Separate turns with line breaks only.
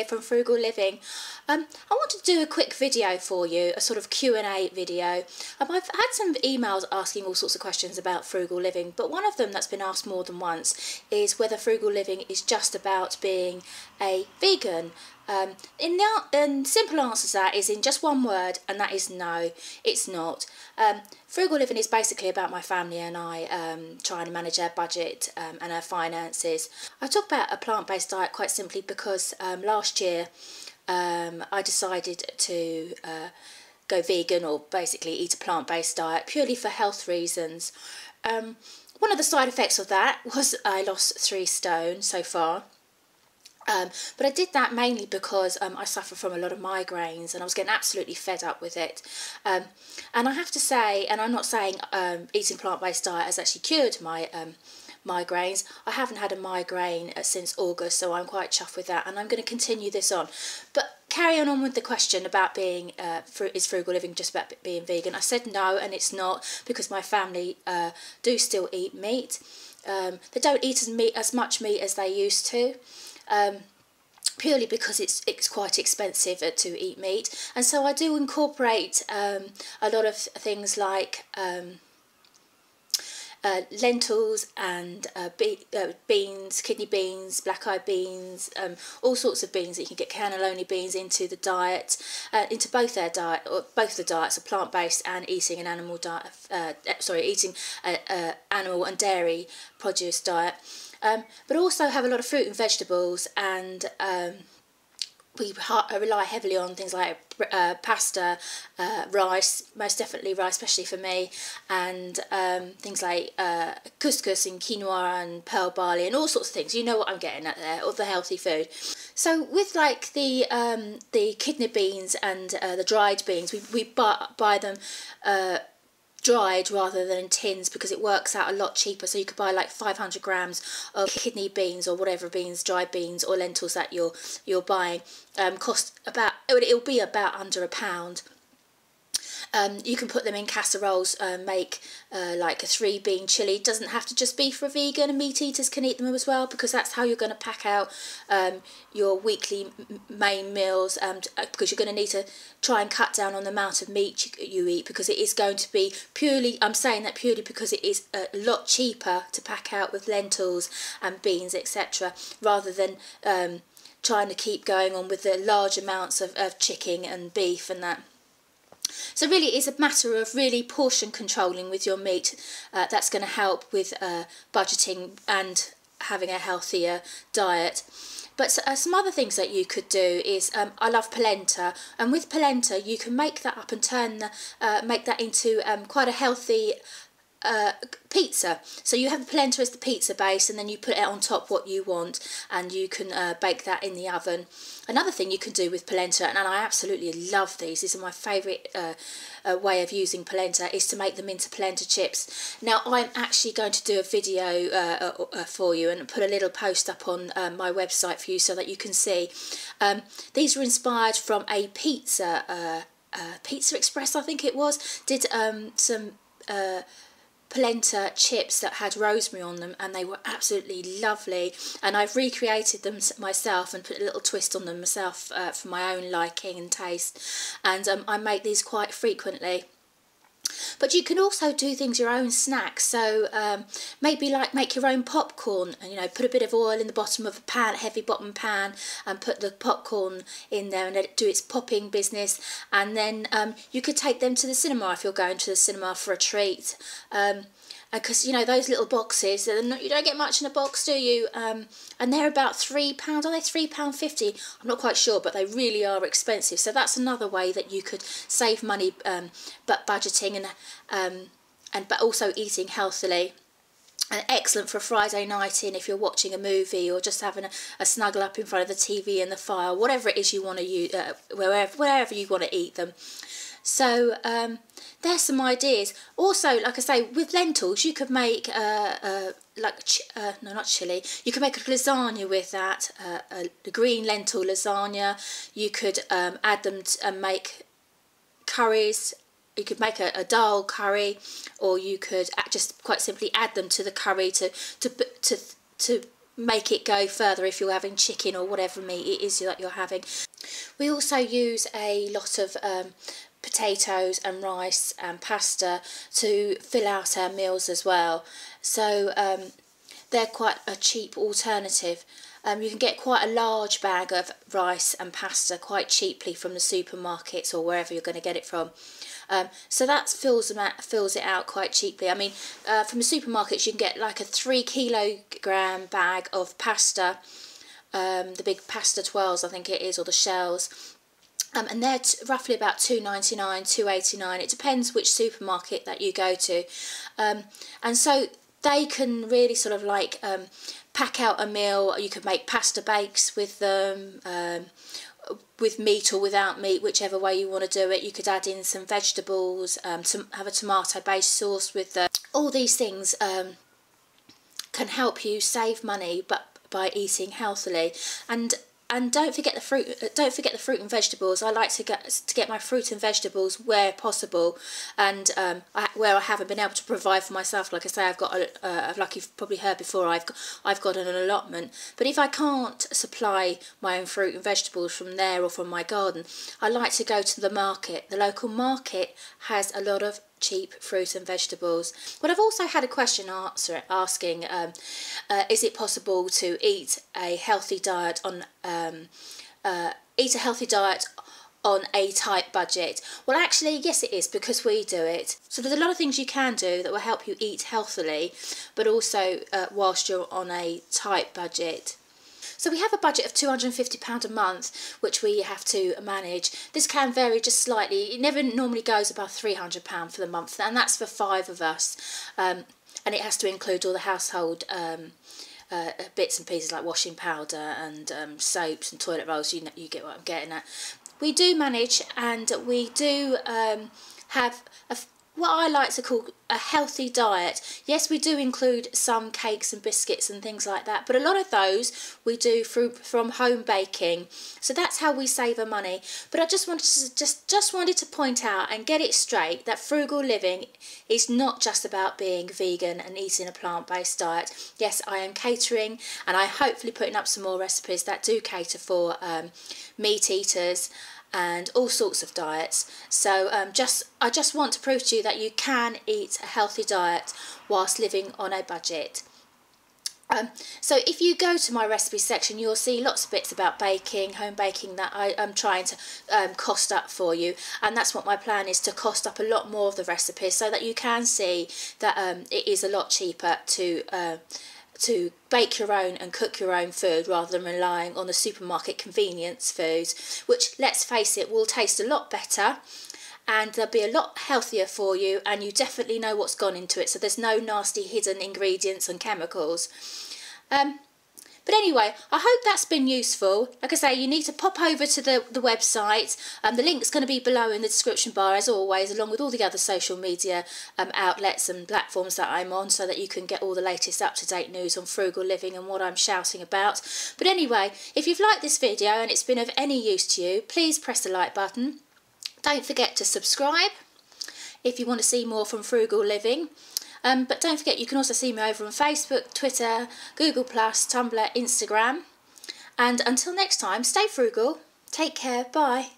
here from Frugal Living. I wanted to do a quick video for you, a sort of Q&A video. I've had some emails asking all sorts of questions about frugal living, but one of them that's been asked more than once is whether frugal living is just about being a vegan. And simple answer to that is in just one word, and that is no, it's not. Frugal living is basically about my family and I trying to manage our budget and our finances. I talk about a plant-based diet quite simply because last year I decided to go vegan, or basically eat a plant-based diet purely for health reasons. One of the side effects of that was I lost 3 stone so far. But I did that mainly because I suffer from a lot of migraines and I was getting absolutely fed up with it. And I have to say, and I'm not saying eating plant-based diet has actually cured my migraines. I haven't had a migraine since August, so I'm quite chuffed with that, and I'm going to continue this on. But carry on with the question about being, is frugal living just about being vegan? I said no, and it's not, because my family do still eat meat. They don't eat as much meat as they used to. Purely because it's quite expensive to eat meat, and so I do incorporate a lot of things like lentils and beans, kidney beans, black-eyed beans, all sorts of beans that you can get, cannelloni beans, into the diet, into both their diet, or both the diets, are plant-based and eating an animal diet. Eating animal and dairy produce diet. But also have a lot of fruit and vegetables, and we rely heavily on things like pasta, rice, most definitely rice, especially for me, and things like couscous and quinoa and pearl barley and all sorts of things. You know what I'm getting at there, all the healthy food. So with like the kidney beans and the dried beans, we buy them dried rather than in tins, because it works out a lot cheaper. So you could buy like 500 grams of kidney beans or whatever beans, dried beans or lentils that you're buying. Cost about, it'll be about under £1. You can put them in casseroles, make like a 3-bean chilli. It doesn't have to just be for a vegan, and meat eaters can eat them as well, because that's how you're going to pack out your weekly main meals, because you're going to need to try and cut down on the amount of meat you eat, because it is going to be purely, I'm saying that purely because it is a lot cheaper to pack out with lentils and beans, etc., rather than trying to keep going on with the large amounts of chicken and beef and that. So really it's a matter of really portion controlling with your meat. That's going to help with budgeting and having a healthier diet. But some other things that you could do is, I love polenta, and with polenta you can make that up and make that into quite a healthy pizza. So you have the polenta as the pizza base, and then you put it on top what you want, and you can bake that in the oven. Another thing you can do with polenta, and I absolutely love these are my favourite way of using polenta, is to make them into polenta chips. Now I'm actually going to do a video for you and put a little post up on my website for you so that you can see. These were inspired from a Pizza Express, I think it was, did some polenta chips that had rosemary on them, and they were absolutely lovely, and I've recreated them myself and put a little twist on them myself for my own liking and taste, and I make these quite frequently. But you can also do things your own snacks. So maybe like make your own popcorn, and put a bit of oil in the bottom of a pan, heavy bottom pan, and put the popcorn in there and let it do its popping business. And then you could take them to the cinema if you're going to the cinema for a treat. Because those little boxes, you don't get much in a box, do you? And they're about £3. Are they £3.50? I'm not quite sure, but they really are expensive. So that's another way that you could save money, but budgeting but also eating healthily. And excellent for a Friday night in if you're watching a movie, or just having a snuggle up in front of the TV and the fire, whatever it is you want to use, wherever you want to eat them. So there's some ideas. Also, like I say, with lentils you could make no, not chili. You could make a lasagna with that, a green lentil lasagna. You could add them and make curries. You could make a dal curry, or you could just quite simply add them to the curry to make it go further if you're having chicken or whatever meat it is that you're having. We also use a lot of potatoes and rice and pasta to fill out our meals as well. So they're quite a cheap alternative. You can get quite a large bag of rice and pasta quite cheaply from the supermarkets or wherever you're going to get it from. So that fills it out quite cheaply. I mean, from the supermarkets you can get like a 3 kilogram bag of pasta, the big pasta twirls I think it is, or the shells. And they're roughly about £2.99, £2.89. It depends which supermarket that you go to. And so they can really sort of like pack out a meal. You can make pasta bakes with them, with meat or without meat, whichever way you want to do it. You could add in some vegetables, have a tomato based sauce with them. All these things can help you save money, but by eating healthily. And don't forget the fruit. Don't forget the fruit and vegetables. I like to get my fruit and vegetables where possible, and where I haven't been able to provide for myself. Like I say, I've got like you've probably heard before, I've got an allotment. But if I can't supply my own fruit and vegetables from there or from my garden, I like to go to the market. The local market has a lot of cheap fruit and vegetables. But I've also had a question asking, is it possible to eat a healthy diet on a tight budget? Well, actually, yes, it is, because we do it. So there's a lot of things you can do that will help you eat healthily, but also whilst you're on a tight budget. So we have a budget of £250 a month, which we have to manage. This can vary just slightly. It never normally goes above £300 for the month, and that's for 5 of us. And it has to include all the household bits and pieces like washing powder and soaps and toilet rolls. You get what I'm getting at. We do manage, and we do have what I like to call a healthy diet. Yes, we do include some cakes and biscuits and things like that, but a lot of those we do from home baking. So that's how we save our money. But I just wanted to point out and get it straight that frugal living is not just about being vegan and eating a plant-based diet. Yes, I am catering, and I'm hopefully putting up some more recipes that do cater for meat eaters and all sorts of diets. So I just want to prove to you that you can eat a healthy diet whilst living on a budget. So if you go to my recipe section, you'll see lots of bits about baking, home baking, that I am trying to cost up for you, and that's what my plan is, to cost up a lot more of the recipes so that you can see that it is a lot cheaper to bake your own and cook your own food rather than relying on the supermarket convenience foods, which, let's face it, will taste a lot better and they'll be a lot healthier for you, and you definitely know what's gone into it, so there's no nasty hidden ingredients and chemicals. But anyway, I hope that's been useful. Like I say, you need to pop over to the website. The link's going to be below in the description bar, as always, along with all the other social media outlets and platforms that I'm on, so that you can get all the latest up-to-date news on frugal living and what I'm shouting about. But anyway, if you've liked this video and it's been of any use to you, please press the like button. Don't forget to subscribe if you want to see more from Frugal Living. But don't forget, you can also see me over on Facebook, Twitter, Google+, Tumblr, Instagram. And until next time, stay frugal, take care, bye.